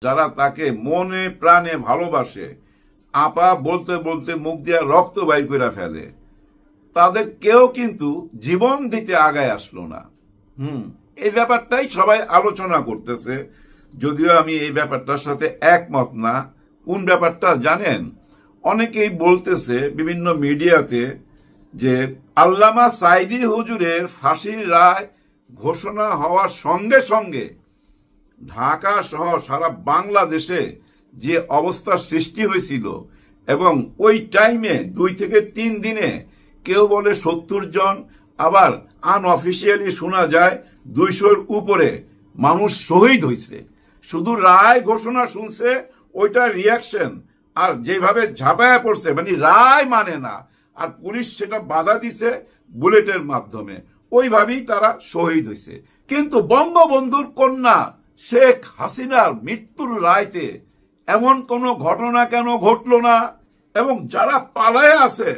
যারা তাকে মনে প্রাণে ভালোবাসে, আপা বলতে বলতে মুখ দিয়ে রক্ত বাইর করে ফেলে, তাদের কেউ কিন্তু জীবন দিতে আগায় আসলো না। এই ব্যাপারটাই সবাই আলোচনা করতেছে, যদিও আমি এই ব্যাপারটার সাথে একমত না। কোন ব্যাপারটা জানেন? অনেকেই বলতেছে বিভিন্ন মিডিয়াতে যে আল্লামা সাঈদী হুজুরের ফাঁসির রায় ঘোষণা হওয়ার সঙ্গে সঙ্গে ঢাকা সহ সারা বাংলাদেশে যে অবস্থার সৃষ্টি হয়েছিল, এবং ওই টাইমে 2 থেকে 3 দিনে কেউ বলে 70 জন, আবার আনঅফিসিয়ালি শোনা যায় 200-র উপরে মানুষ শহীদ হয়েছে। শুধু রায় ঘোষণা শুনছে, ওইটার রিয়াকশন আর যেভাবে ঝাঁপায়া পড়ছে, মানে রায় মানে না, আর পুলিশ সেটা বাধা দিছে বুলেটের মাধ্যমে, ওইভাবেই তারা শহীদ হয়েছে। কিন্তু বঙ্গবন্ধুর কন্যা শেখ হাসিনার মৃত্যুর রায়তে এমন কোনো ঘটনা কেন ঘটলো না? এবং যারা পালায়ে আছে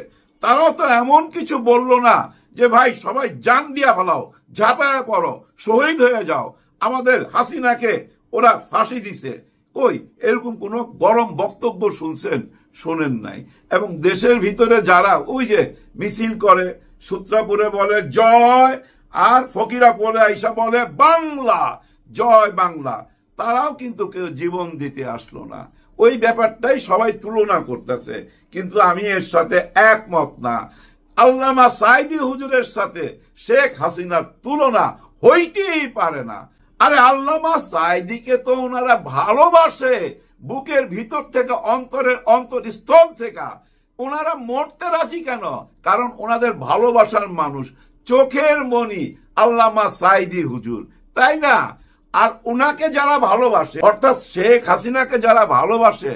তারাও তো এমন কিছু বলল না যে ভাই সবাই জান দিয়া ফেলাও, ঝাঁপায়া পড়ো, শহীদ হয়ে যাও, আমাদের হাসিনাকে ওরা ফাঁসি দিছে। কই এরকম কোন গরম বক্তব্য শুনছেন? শোনেন নাই। এবং দেশের ভিতরে যারা ওই যে মিছিল করে, সূত্রাপুরে বলে জয়, আর ফকিরাপুরে আইসা বলে বাংলা, জয় বাংলা, তারাও কিন্তু কেউ জীবন দিতে আসলো না। ওই ব্যাপারটাই সবাই তুলনা করতেছে, কিন্তু আমি এর সাথে একমত না। আল্লামা সাঈদী হুজুরের সাথে শেখ হাসিনার তুলনা হইতেই পারে না। আরে আল্লামা সাঈদীকে তো ওনারা ভালোবাসে বুকের ভিতর থেকে, অন্তরের অন্তরস্থল থেকে। ওনারা মরতে রাজি কেন? কারণ ওনাদের ভালোবাসার মানুষ, চোখের মনি আল্লামা সাঈদী হুজুর, তাই না? আর ওনাকে যারা ভালোবাসে, অর্থাৎ শেখ হাসিনাকে যারা ভালোবাসে,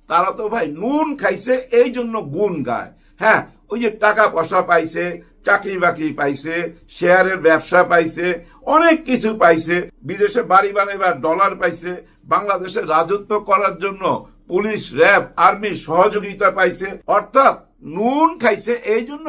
তারা তো ভাই নুন খাইছে, এই জন্য গুণ গায়। হ্যাঁ, ওই যে টাকা পয়সা পাইছে, চাকরি বাকরি পাইছে, শেয়ারের ব্যবসা পাইছে, অনেক কিছু পাইছে, বিদেশে বাড়ি বানাইবার ডলার পাইছে, বাংলাদেশে রাজত্ব করার জন্য পুলিশ, র্যাব, আর্মির সহযোগিতা পাইছে, অর্থাৎ নুন খাইছে, এই জন্য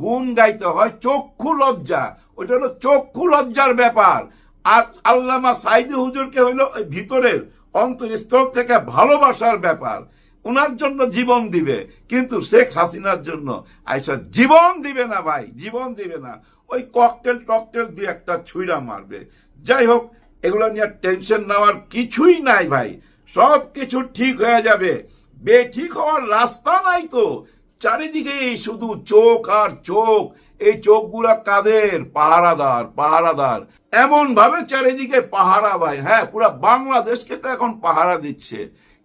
গুণ গাইতে হয়। চক্ষু লজ্জা, ওইটা হলো চক্ষু লজ্জার ব্যাপার। আর আল্লামা সাঈদী হুজুরকে হইল ভিতরের অন্তরস্থল থেকে ভালোবাসার ব্যাপার। ওনার জন্য জীবন দিবে, কিন্তু শেখ হাসিনার জন্য আইসা জীবন দিবে না ভাই, জীবন দিবে না। ওই ককটেল টকটেল দিয়ে একটা ছুঁড়া মারবে। যাই হোক, এগুলো নিয়ে টেনশন নেওয়ার কিছুই নাই ভাই, সব কিছু ঠিক হয়ে যাবে। বেঠিক হওয়ার রাস্তা নাই তো, চারিদিকে শুধু চোখ আর চোখ। এই চোখগুলা কাদের? পাহারাদার, পাহারাদার, এমন ভাবে চারিদিকে পাহারা ভাই। হ্যাঁ, পুরা বাংলাদেশকে তো এখন পাহারা দিচ্ছে।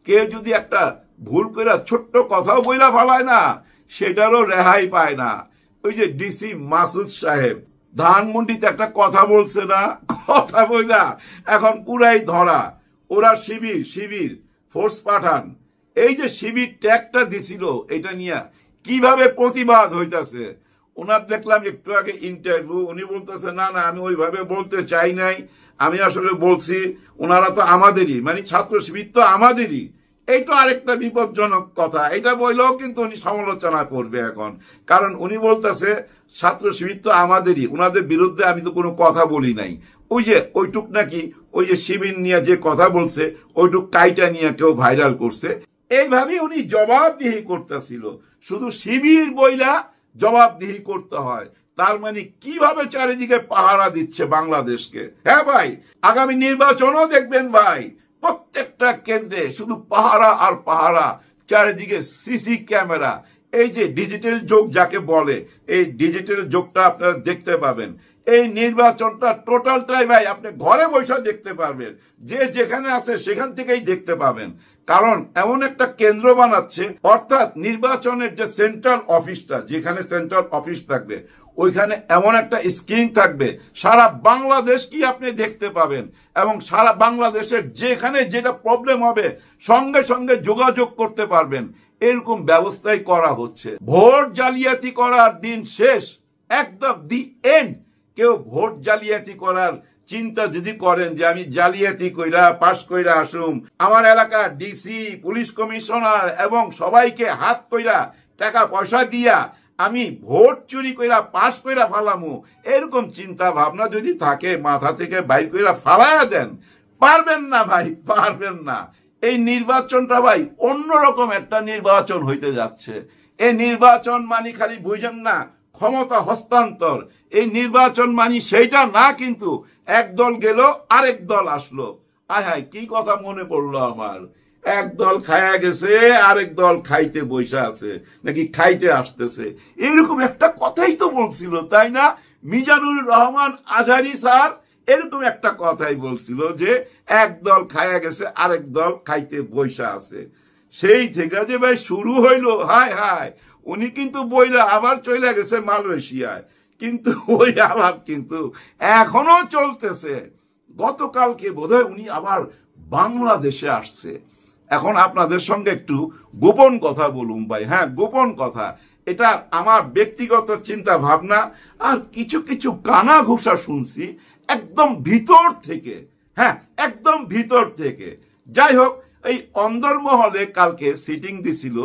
কেউ যদি একটা ভুল করে ছোট্ট কথাও বইলা ফেলায় না, সেটারও রেহাই পায় না। ওই যে ডিসি মাসুদ সাহেব ধানমন্ডিতে একটা কথা বলছে না, কথা বইলা এখন পুরাই ধরা। ওরা শিবির, শিবির ফোর্স পাঠান, এই যে শিবির ট্যাগটা দিছিল, এটা নিয়ে কিভাবে প্রতিবাদ হইতাছে। ওনার দেখলাম একটু আগে ইন্টারভিউ, উনি বলতেছে না না আমি ওইভাবে বলতে চাই নাই, আমি আসলে বলছি ওনারা তো আমাদেরই, মানে ছাত্র শিবির তো আমাদেরই। এই তো আরেকটা বিপজ্জনক কথা, এটা বললেও কিন্তু উনি সমালোচনা করবে এখন, কারণ উনি বলতেছে ছাত্র শিবির তো আমাদেরই, ওনাদের বিরুদ্ধে আমি তো কোনো কথা বলি নাই। ওই যে ওইটুক নাকি ওই যে শিবির নিয়ে যে কথা বলছে, ওইটুক কাইটা নিয়ে কেউ ভাইরাল করছে। এইভাবে উনি জবাবদিহি করতেছিল, শুধু শিবির বইলা জবাবদিহি করতে হয়। তার মানে কিভাবে চারিদিকে পাহারা দিচ্ছে বাংলাদেশকে। হ্যাঁ ভাই, আগামী নির্বাচনও দেখবেন ভাই, প্রত্যেকটা কেন্দ্রে শুধু পাহারা আর পাহারা, চারিদিকে সিসি ক্যামেরা। এই যে ডিজিটাল যুগ যাকে বলে, এই ডিজিটাল যুগটা আপনারা দেখতে পাবেন। এই নির্বাচনটা টোটালটাই ভাই আপনি ঘরে বসে দেখতে পারবেন, যে যেখানে আছে সেখান থেকেই দেখতে পাবেন। কারণ এমন একটা কেন্দ্র বানাচ্ছে, অর্থাৎ নির্বাচনের যে সেন্ট্রাল অফিসটা, যেখানে সেন্ট্রাল অফিস থাকবে, ওইখানে এমন একটা স্ক্রিন থাকবে, সারা বাংলাদেশ কি আপনি দেখতে পাবেন, এবং সারা বাংলাদেশের যেখানে যেটা প্রবলেম হবে সঙ্গে সঙ্গে যোগাযোগ করতে পারবেন। এরকম ব্যবস্থাই করা হচ্ছে। ভোট জালিয়াতি করার দিন শেষ, একদম দি এন্ড। কেউ ভোট জালিয়াতি করার চিন্তা যদি করেন যে আমি জালিয়াতি কইরা পাশ কইরা আসুম, আমার এলাকার ডিসি, পুলিশ কমিশনার এবং সবাইকে হাত কইরা টাকা পয়সা দিয়া আমি ভোট চুরি কইরা পাশ কইরা ফালামু, এরকম চিন্তা ভাবনা যদি থাকে, মাথা থেকে বাইর কইরা ফালায়া দেন। পারবেন না ভাই, পারবেন না। এই নির্বাচনটা ভাই অন্যরকম একটা নির্বাচন হইতে যাচ্ছে। এই নির্বাচন মানে খালি বুঝেন না ক্ষমতা হস্তান্তর, এই নির্বাচন মানে সেইটা না, কিন্তু এক দল গেল আরেক দল আসলো। আয় হায়, কি কথা মনে পড়লো আমার, এক দল খায়া গেছে আরেক দল খাইতে বসে আছে নাকি খাইতে আসতেছে, এরকম একটা কথাই তো বলছিল তাই না মিজানুর রহমান আজহারী স্যার? এরকম একটা কথাই বলছিল যে এক দল খায়া গেছে আরেক দল খাইতে বসে আছে। সেই থেকে যে ভাই শুরু হইলো, হায় হায়, উনি কিন্তু বইলা আবার চলে গেছে মালয়েশিয়ায়, কিন্তু ওই আলাপ কিন্তু এখনো চলতেছে। গতকালকে বোধহয় উনি আবার বাংলাদেশে আসছে। এখন আপনাদের সঙ্গে একটু গোপন কথা বলুন ভাই, হ্যাঁ গোপন কথা, এটা আমার ব্যক্তিগত চিন্তা ভাবনা, আর কিছু কিছু কানা ঘুষা শুনছি একদম ভিতর থেকে, হ্যাঁ একদম ভিতর থেকে। যাই হোক, এই অন্দরমহলে কালকে সিটিং দিছিল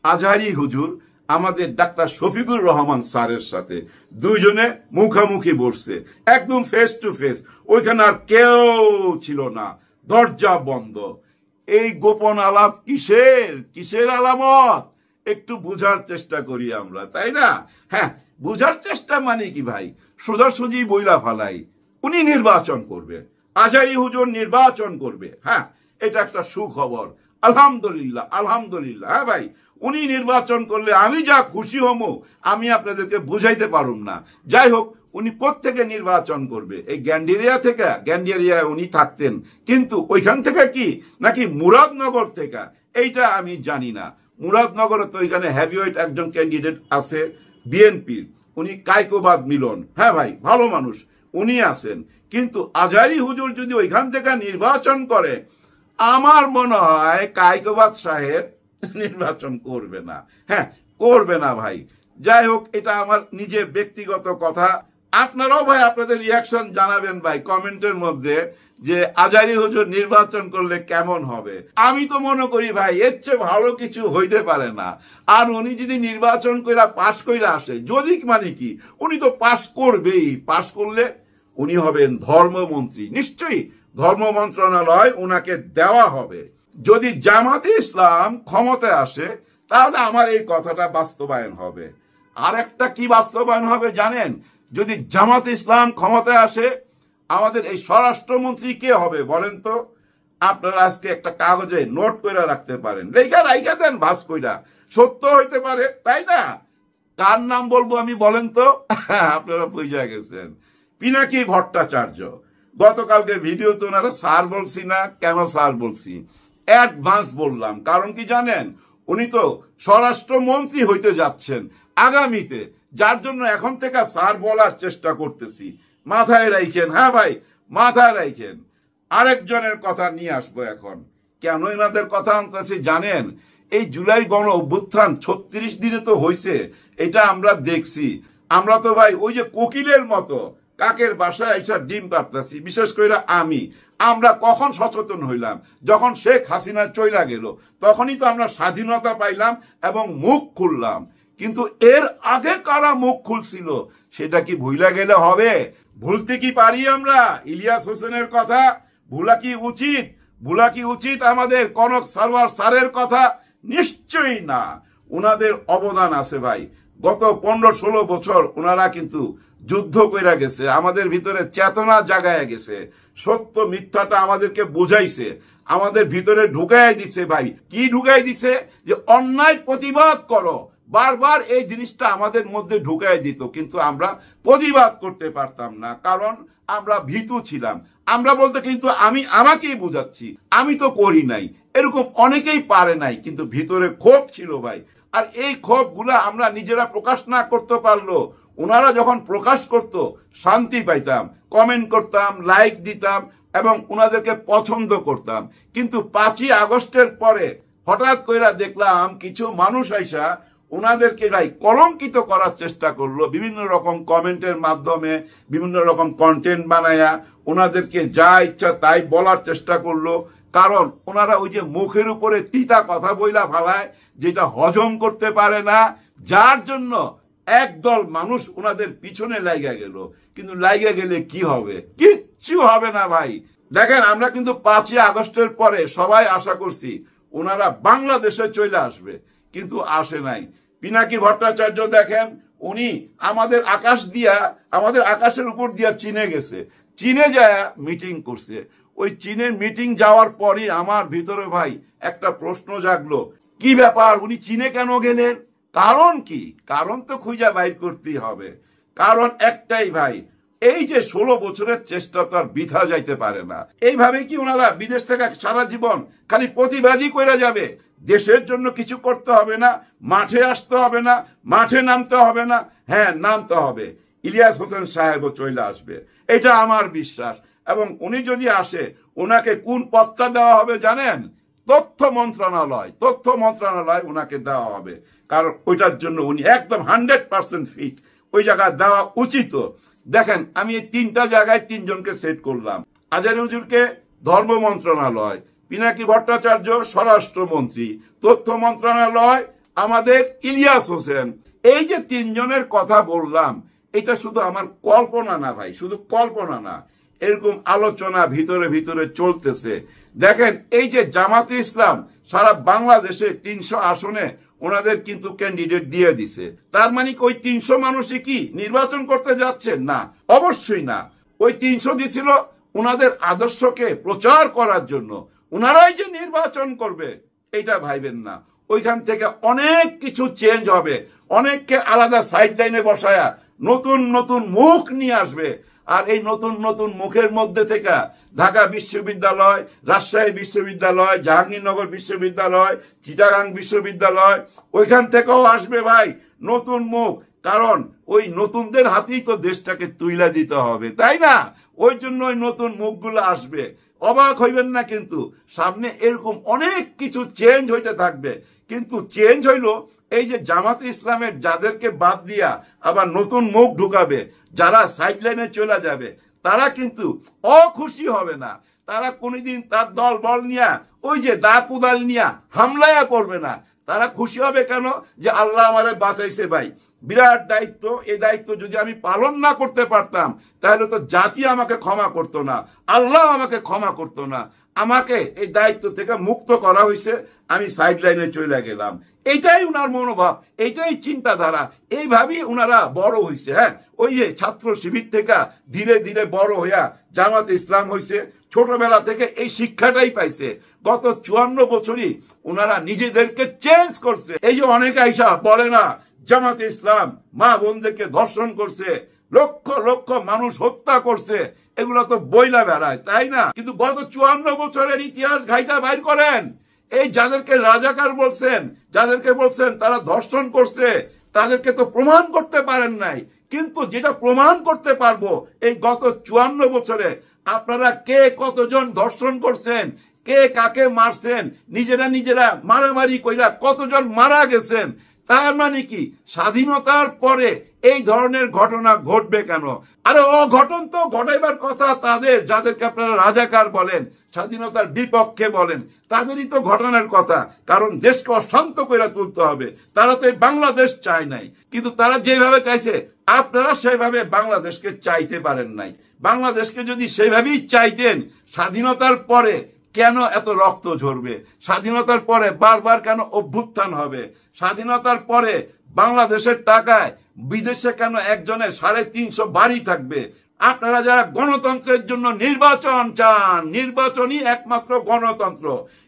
আজহারী হুজুর আমাদের ডাক্তার শফিকুর রহমান স্যারের সাথে, দুইজনে মুখামুখি বসছে একদম ফেস টু ফেস, ওইখানে আর কেউ ছিল না, দরজা বন্ধ। এই গোপন আলাপ কিসের, কিসের আলামত একটু বুঝার চেষ্টা করি আমরা, তাই না? হ্যাঁ, বুঝার চেষ্টা মানে কি ভাই, সোজাসুজি বইলা ফালাই উনি নির্বাচন করবে, আজহারী হুজুর নির্বাচন করবে। হ্যাঁ, এটা একটা সুখবর, আলহামদুলিল্লাহ আলহামদুলিল্লাহ। হ্যাঁ ভাই, উনি নির্বাচন করলে আমি যা খুশি হমো আমি আপনাদেরকে বুঝাইতে পারুম না। যাই হোক, উনি কোত্থেকে নির্বাচন করবে? এই গ্যান্ডেরিয়া থেকে, গ্যান্ডেরিয়ায় উনি থাকতেন, কিন্তু ওইখান থেকে কি নাকি মুরাদনগর থেকে এইটা আমি জানি না। মুরাদনগরে তো ওইখানে হেভিওয়েট একজন ক্যান্ডিডেট আছে বিএনপির, উনি কায়কোবাদ মিলন, হ্যাঁ ভাই ভালো মানুষ, উনি আছেন। কিন্তু আজহারী হুজুর যদি ওইখান থেকে নির্বাচন করে, আমার মনে হয় কায়কোবাদ সাহেব নির্বাচন করবে না, হ্যাঁ করবে না ভাই। যাই হোক, এটা আমার নিজের ব্যক্তিগত কথা, আপনারাও ভাই আপনাদের রিয়াকশন জানাবেন ভাই কমেন্টের মধ্যে, যে আজহারী হুজুর নির্বাচন করলে কেমন হবে। আমি তো মনে করি ভাই এর চেয়ে ভালো কিছু হইতে পারে না। আর উনি যদি নির্বাচন কইরা পাশ কইরা আসে, যদি মানে কি উনি তো পাশ করবেই, পাশ করলে উনি হবেন ধর্মমন্ত্রী, নিশ্চয়ই ধর্ম মন্ত্রণালয় ওনাকে দেওয়া হবে। যদি জামাতে ইসলাম ক্ষমতায় আসে, তাহলে আমার এই কথাটা বাস্তবায়ন হবে। আর একটা কি বাস্তবায়ন হবে জানেন? যদি জামাতে ইসলাম ক্ষমতায় আসে, আমাদের এই স্বরাষ্ট্রমন্ত্রী কে হবে বলেন তো? আপনারা আজকে একটা কাগজে নোট করে রাখতে পারেন, লেখা রাইখা দেন ভাস কইরা, সত্য হইতে পারে তাই না? কার নাম বলবো আমি বলেন তো? আপনারা বুঝা গেছেন, পিনাকি ভট্টাচার্য। গতকালকে ভিডিওতে ওনারা স্যার বলছি না, কেন স্যার বলছি, অ্যাডভান্স বললাম, কারণ কি জানেন? উনি তো স্বরাষ্ট্রমন্ত্রী হইতে যাচ্ছেন আগামীতে, যার জন্য এখন থেকে স্যার বলার চেষ্টা করতেছি, মাথায় রাখেন। হ্যাঁ ভাই মাথায় রাখেন। আরেকজনের কথা নিয়ে আসবো এখন। কেন এনাদের কথা আনতেছি জানেন? এই জুলাই গণ অভ্যুত্থান 36 দিনে তো হয়েছে, এটা আমরা দেখছি। আমরা তো ভাই ওই যে কোকিলের মতো কাকের বাসায় এসে ডিম পারতেছি, বিশেষ করে আমরা কখন সচেতন হইলাম? যখন শেখ হাসিনা চইলা গেল, তখনই তো আমরা স্বাধীনতা পাইলাম এবং মুখ খুললাম। কিন্তু এর আগে কারা মুখ খুলছিল সেটা কি ভুলা গেলে হবে? ভুলতে কি পারি আমরা ইলিয়াস হোসেনের কথা? ভুলা কি উচিত? ভুলা কি উচিত আমাদের কনক সারওয়ার স্যারের কথা? নিশ্চয়ই না। ওনাদের অবদান আছে ভাই। গত 15-16 বছর ওনারা কিন্তু যুদ্ধ কইরা গেছে, আমাদের ভিতরে চেতনা জাগায় গেছে, সত্য মিথ্যাটা আমাদেরকে বুঝাইছে, আমাদের ভিতরে ঢুকাই দিছে ভাই। কি ঢুকাই দিছে? যে অন্যায় প্রতিবাদ করো, বারবার এই জিনিসটা আমাদের মধ্যে ঢুকাই দিত, কিন্তু আমরা প্রতিবাদ করতে পারতাম না, কারণ আমরা ভীতু ছিলাম। আমরা বলতে কিন্তু আমি আমাকেই বুঝাচ্ছি, আমি তো করি নাই, এরকম অনেকেই পারে নাই, কিন্তু ভিতরে ক্ষোভ ছিল ভাই। আর এই ক্ষোভগুলা আমরা নিজেরা প্রকাশ না করতে পারলো, ওনারা যখন প্রকাশ করত শান্তি পাইতাম, কমেন্ট করতাম, লাইক দিতাম এবং ওনাদেরকে পছন্দ করতাম। কিন্তু 5ই আগস্টের পরে হঠাৎ কইরা দেখলাম কিছু মানুষ আইসা ওনাদেরকে ভাই কলঙ্কিত করার চেষ্টা করলো, বিভিন্ন রকম কমেন্টের মাধ্যমে, বিভিন্ন রকম কন্টেন্ট বানায়া ওনাদেরকে যা ইচ্ছা তাই বলার চেষ্টা করলো। কারণ ওনারা ওই যে মুখের উপরে তিতা কথা বইলা ফালায়, যেটা হজম করতে পারে না, যার জন্য একদল মানুষ ওনাদের পিছনে লাইগা গেল। কিন্তু লাইগা গেলে কি হবে? কিচ্ছু হবে না ভাই। দেখেন আমরা কিন্তু 5ই আগস্টের পরে সবাই আশা করছি ওনারা বাংলাদেশে চলে আসবে, কিন্তু আসে নাই। পিনাকি ভট্টাচার্য দেখেন উনি আমাদের আকাশের উপর দিয়া চীনে গেছে, চীনে যায় মিটিং করছে। ওই চীনের মিটিং যাওয়ার পরই আমার ভিতরে ভাই একটা প্রশ্ন জাগলো, কি ব্যাপার উনি চীনে কেন গেলেন? কারণ কি? কারণ তো খুঁজে বাইর করতেই হবে। কারণ একটাই ভাই, এই যে 16 বছরের চেষ্টা তো আর বৃথা যাইতে পারে না। এইভাবে কি ওনারা বিদেশ থেকে সারা জীবন খালি প্রতিবাদী কইরা যাবে? দেশের জন্য কিছু করতে হবে না, মাঠে আসতে হবে না, মাঠে নামতে হবে না? হ্যাঁ, নামতে হবে। ইলিয়াস হোসেন সাহেবও চলে আসবে, এটা আমার বিশ্বাস। এবং উনি যদি আসে, ওনাকে কোন পদটা দেওয়া হবে জানেন? তথ্য মন্ত্রণালয় ওনাকে দেওয়া হবে, কারণ ওইটার জন্য উনি একদম 100% ফিট, ওই জায়গায় দেওয়া উচিত। দেখেন আমি এই 3টা জায়গায় 3 জনকে সেট করলাম। আজহারী হুজুরকে ধর্ম মন্ত্রণালয়, পিনাকি ভট্টাচার্য স্বরাষ্ট্রমন্ত্রী, তথ্য মন্ত্রণালয় আমাদের ইলিয়াস হোসেন। এই যে 3 জনের কথা বললাম, এটা শুধু আমার কল্পনা না ভাই, শুধু কল্পনা না, এরকম আলোচনা ভিতরে ভিতরে চলতেছে। দেখেন এই যে জামাতে ইসলাম সারা বাংলাদেশে 300 আসনে ওনাদের কিন্তু ক্যান্ডিডেট দিয়ে দিছে। তার মানে ওই 300 মানুষই কি নির্বাচন করতে যাচ্ছেন? না, অবশ্যই না। ওই 300 দিছিল ওনাদের আদর্শকে প্রচার করার জন্য। ওনারাই যে নির্বাচন করবে এটা ভাইবেন না। ওইখান থেকে অনেক কিছু চেঞ্জ হবে, অনেককে আলাদা সাইড লাইনে বসায়া নতুন নতুন মুখ নিয়ে আসবে। আর এই নতুন নতুন মুখের মধ্যে থেকে ঢাকা বিশ্ববিদ্যালয়, রাজশাহী বিশ্ববিদ্যালয়, জাহাঙ্গীরনগর বিশ্ববিদ্যালয়, চিটাগাং বিশ্ববিদ্যালয়, ওইখান থেকেও আসবে ভাই নতুন মুখ। কারণ ওই নতুনদের হাতেই তো দেশটাকে তুইলা দিতে হবে, তাই না? ওই জন্য ওই নতুন মুখগুলো আসবে। অবাক হইবেন না, কিন্তু সামনে এরকম অনেক কিছু চেঞ্জ হইতে থাকবে। কিন্তু চেঞ্জ হইল এই যে জামাতে ইসলামের যাদেরকে বাদ দিয়া আবার নতুন মুখ ঢুকাবে, যারা সাইড লাইনে চলে যাবে, তারা কিন্তু অখুশি হবে না। তারা কোনদিন তার দল বল নিয়া ওই যে দা কুদাল নিয়া হামলায়া করবে না। তারা খুশি হবে কেন? যে আল্লাহ আমারে বাঁচাইছে ভাই, বিরাট দায়িত্ব। এই দায়িত্ব যদি আমি পালন না করতে পারতাম তাহলে তো জাতি আমাকে ক্ষমা করতো না, আল্লাহ আমাকে ক্ষমা করতো না। আমাকে এই দায়িত্ব থেকে মুক্ত করা হয়েছে, আমি সাইড লাইনে চলে গেলাম। এইটাই উনার মনোভাব, এইটাই চিন্তাধারা। এইভাবেই উনারা বড় হয়েছে। হ্যাঁ, ওই যে ছাত্র শিবির থেকে ধীরে ধীরে বড় হইয়া জামাতে ইসলাম হয়েছে। ছোটবেলা থেকে এই শিক্ষাটাই পাইছে। গত 54 বছরই উনারা নিজেদেরকে চেঞ্জ করছে। এই যে অনেকে আইসা বলে না জামাতে ইসলাম মা বোনদেরকে ধর্ষণ করছে, লক্ষ লক্ষ মানুষ হত্যা করছে, এগুলো তো বইলা বেড়ায়, তাই না? কিন্তু গত 54 বছরের ইতিহাস ঘাইটা বাইর করেন। এই যাদেরকে রাজাকার বলছেন, যাদেরকে বলছেন তারা ধর্ষণ করছে, তাদেরকে তো প্রমাণ করতে পারেন নাই। কিন্তু যেটা প্রমাণ করতে পারবো, এই গত 54 বছরে আপনারা কে কতজন ধর্ষণ করছেন, কে কাকে মারছেন, নিজেরা মারামারি কইরা কতজন মারা গেছেন। তার মানে কি স্বাধীনতার পরে এই ধরনের ঘটনা ঘটবে কেন? আরে অঘটন তো ঘটাইবার কথা তাদের, যাদেরকে আপনারা রাজাকার বলেন, স্বাধীনতার বিপক্ষে বলেন, তাদেরই তো ঘটনার কথা। কারণ দেশকে অশান্ত করে তুলতে হবে। তারা তো এই বাংলাদেশ চায় নাই, কিন্তু তারা যেভাবে চাইছে আপনারা সেইভাবে বাংলাদেশকে চাইতে পারেন নাই। বাংলাদেশকে যদি সেইভাবেই চাইতেন, স্বাধীনতার পরে কেন এত রক্ত ঝরবে? স্বাধীনতার পরে বারবার কেন অভ্যুত্থান হবে? স্বাধীনতার পরে বাংলাদেশের টাকায় বিদেশে কেন একজনের 350 বাড়ি থাকবে? আপনারা যারা গণতন্ত্রের জন্য নির্বাচন চান, নির্বাচনই একমাত্র গণতন্ত্র।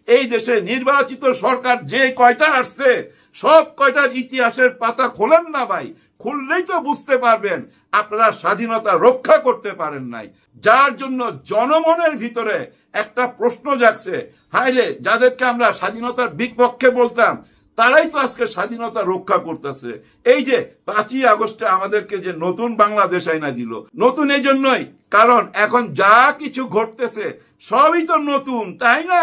এই দেশে নির্বাচিত সরকার যে কয়টা আসছে, সব কয়টার ইতিহাসের পাতা খোলেন না ভাই, খুললেই তো বুঝতে পারবেন আপনারা স্বাধীনতা রক্ষা করতে পারেন নাই। যার জন্য জনমনের ভিতরে একটা প্রশ্ন জাগছে, হায়রে যাদেরকে আমরা স্বাধীনতার বিপক্ষে বলতাম তারাই তো আজকে স্বাধীনতা রক্ষা করতেছে। এই যে 5ই আগস্টে আমাদেরকে যে নতুন বাংলাদেশ আইনা দিল, নতুন এই জন্যই কারণ এখন যা কিছু ঘটতেছে সবই তো নতুন, তাই না?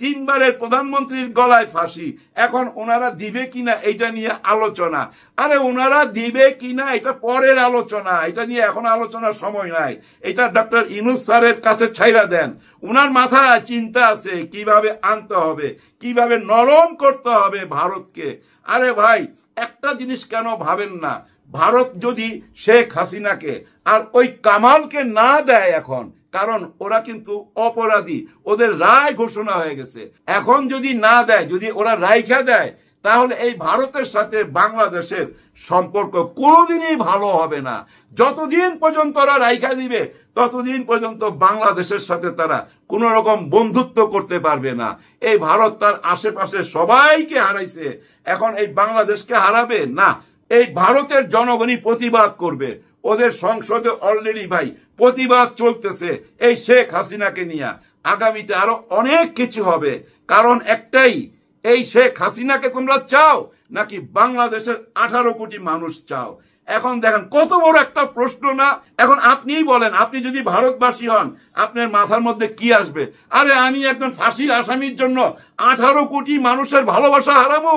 3 বারের প্রধানমন্ত্রীর গলায় ফাঁসি, এখন ওনারা দিবে কিনা এটা নিয়ে আলোচনা। আরে ওনারা দিবে কিনা এটা পরের আলোচনা, এটা নিয়ে এখন আলোচনার সময় নাই। এটা ডক্টর ইউনূস স্যারের কাছে ছাইরা দেন। ওনার মাথায় চিন্তা আছে কিভাবে আনতে হবে, কিভাবে নরম করতে হবে ভারতকে। আরে ভাই একটা জিনিস কেন ভাবেন না, ভারত যদি শেখ হাসিনাকে আর ওই কামালকে না দেয়, এখন কারণ ওরা কিন্তু অপরাধী, ওদের রায় ঘোষণা হয়ে গেছে। এখন যদি না দেয়, যদি ওরা রাইখা দেয়, তাহলে এই ভারতের সাথে বাংলাদেশের সম্পর্ক কোনোদিনই ভালো হবে না। যতদিন পর্যন্ত ওরা রাইখা দিবে ততদিন পর্যন্ত বাংলাদেশের সাথে তারা কোনো রকম বন্ধুত্ব করতে পারবে না। এই ভারত তার আশেপাশে সবাইকে হারাইছে, এখন এই বাংলাদেশকে হারাবে না। এই ভারতের জনগণই প্রতিবাদ করবে। ওদের সংসদে অলরেডি ভাই প্রতিবাদ চলতেছে এই শেখ হাসিনাকে নিয়ে। আগামীতে আরো অনেক কিছু হবে, কারণ একটাই, এই শেখ হাসিনাকে তোমরা চাও নাকি বাংলাদেশের 18 কোটি মানুষ চাও? এখন দেখেন কত বড় একটা প্রশ্ন না? এখন আপনিই বলেন, আপনি যদি ভারতবাসী হন আপনার মাথার মধ্যে কি আসবে? আরে আমি একজন ফাঁসির আসামির জন্য 18 কোটি মানুষের ভালোবাসা হারাবো?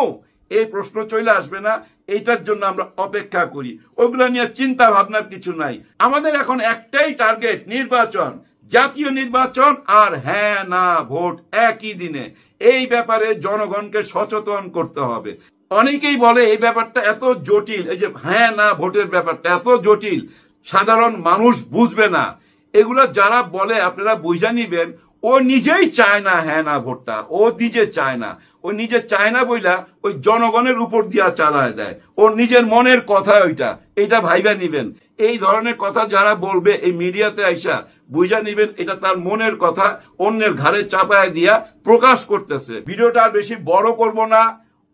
এই প্রশ্ন চলে আসবে না? এইটার জন্য আমরা অপেক্ষা করি, ওইগুলো নিয়ে চিন্তা ভাবনার কিছু নাই। আমাদের এখন একটাই টার্গেট, নির্বাচন, জাতীয় নির্বাচন আর হ্যাঁ না ভোট একই দিনে। এই ব্যাপারে জনগণকে সচেতন করতে হবে। অনেকেই বলে এই ব্যাপারটা এত জটিল, এই যে হ্যাঁ না ভোটের ব্যাপারটা এত জটিল, সাধারণ মানুষ বুঝবে না। এগুলো যারা বলে আপনারা বুঝা নিবেন, ও নিজেই চায় না হ্যাঁ না ভোটটা, ও নিজে চায় না। ও নিজে চায় না বইলা ওই জনগণের উপর দিয়া চালায় দেয়, ওর নিজের মনের কথা ওইটা, এটা ভাইবা নিবেন। এই ধরনের কথা যারা বলবে এই মিডিয়াতে আইসা, বুঝা নিবেন এটা তার মনের কথা অন্যের ঘাড়ে চাপায় দিয়া প্রকাশ করতেছে। ভিডিওটা আর বেশি বড় করব না,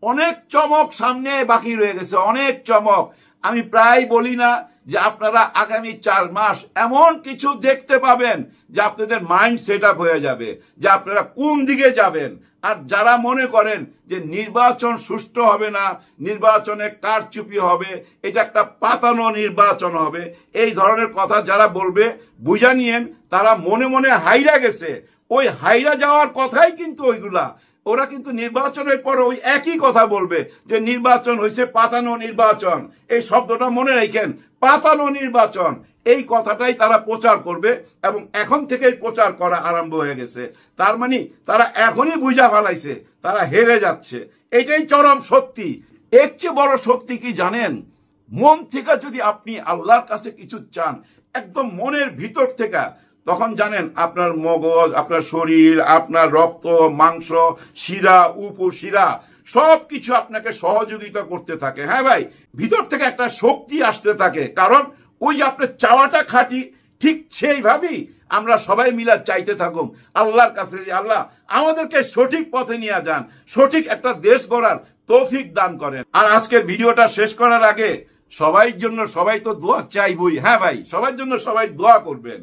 অনেক চমক সামনে বাকি রয়ে গেছে, অনেক চমক। আমি প্রায় বলি না যে আপনারা আগামী 4 মাস এমন কিছু দেখতে পাবেন যে আপনাদের মাইন্ড সেট আপ হয়ে যাবে যে আপনারা কোন দিকে যাবেন। আর যারা মনে করেন যে নির্বাচন সুষ্ঠু হবে না, নির্বাচনে কারচুপি হবে, এটা একটা পাতানো নির্বাচন হবে, এই ধরনের কথা যারা বলবে বুঝা নিয়েন তারা মনে মনে হাইরা গেছে। ওই হাইরা যাওয়ার কথাই কিন্তু ওইগুলা, ওরা কিন্তু নির্বাচনের পরে ওই একই কথা বলবে যে নির্বাচন হয়েছে পাতানো নির্বাচন। এই শব্দটা মনে রাখেন, পাতানো নির্বাচন, এই কথাটাই তারা প্রচার করবে এবং এখন থেকেই প্রচার করা আরম্ভ হয়ে গেছে। তার মানে তারা এখনই বুঝা ফেলাইছে তারা হেরে যাচ্ছে, এটাই চরম সত্যি। এর চেয়ে বড় সত্যি কি জানেন? মন থেকে যদি আপনি আল্লাহর কাছে কিছু চান একদম মনের ভিতর থেকে, তখন জানেন আপনার মগজ, আপনার শরীর, আপনার রক্ত, মাংস, শিরা, উপশিরা সবকিছু আপনাকে সহযোগিতা করতে থাকে। হ্যাঁ ভাই, ভিতর থেকে একটা শক্তি আসতে থাকে, কারণ ওই যে আপনার চাওয়াটা খাঁটি, ঠিক সেইভাবেই আমরা সবাই মিলে চাইতে থাকুন আল্লাহর কাছে যে আল্লাহ আমাদেরকে সঠিক পথে নিয়ে যান, সঠিক একটা দেশ গড়ার তৌফিক দান করেন। আর আজকের ভিডিওটা শেষ করার আগে সবাই জন্য সবাই তো দোয়া চাইবই। হ্যাঁ ভাই, সবার জন্য সবাই দোয়া করবেন।